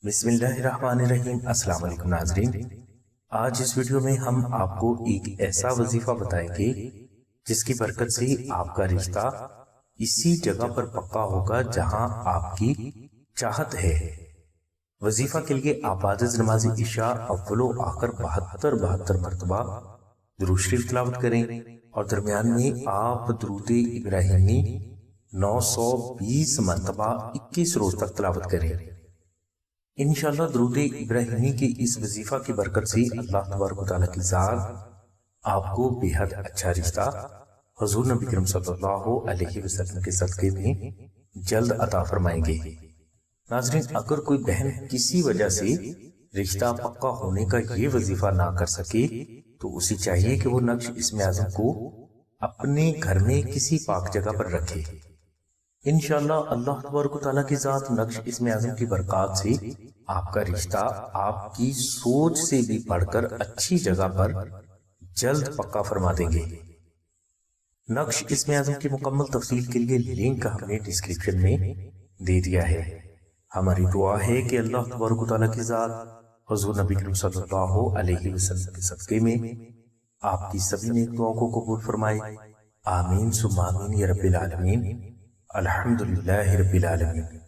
بسم اللہ الرحمن الرحیم۔ السلام علیکم ناظرین، آج اس ویڈیو میں ہم آپ کو ایک ایسا وظیفہ بتائیں گے جس کی برکت سے آپ کا رشتہ اسی جگہ پر پکا ہوگا جہاں آپ کی چاہت ہے۔ وظیفہ کے لیے آپ بعد از نماز عشاء اول و آخر 72 مرتبہ درود شریف تلاوت کریں اور درمیان میں آپ درود ابراہیمی 920 مرتبہ 21 روز تک تلاوت کریں۔ انشاءاللہ درود ابراہیمی کی اس وظیفہ کی برکت سے اللہ تبارک و تعالیٰ کی ذات آپ کو بے حد اچھا رشتہ حضور نبی کریم صلی اللہ علیہ وسلم کے صدقے میں جلد عطا فرمائیں گے۔ ناظرین، اگر کوئی بہن کسی وجہ سے رشتہ پکا ہونے کا یہ وظیفہ نہ کر سکے تو اسے چاہیے کہ وہ نقش اسم اعظم کو اپنے گھر میں کسی پاک جگہ پر رکھے۔ انشاءاللہ اللہ تبارک و تعالیٰ کی ذات نقش اسم اعظم کی برکات سے آپ کا رشتہ آپ کی سوچ سے بھی بڑھ کر اچھی جگہ پر جلد پکا فرما دیں گے۔ نقش اسم اعظم کی مکمل تفصیل کے لیے لنک ہم نے ڈسکرپشن میں دے دیا ہے۔ ہماری دعا ہے کہ اللہ تبارک و تعالیٰ کی ذات حضور نبی کریم صلی اللہ علیہ وسلم کے صدقے میں آپ کی سبھی نیک دعاؤں کو قبول فرمائے۔ آمین ثم آمین یا رب العالمین۔ الحمدللہ رب العالمین۔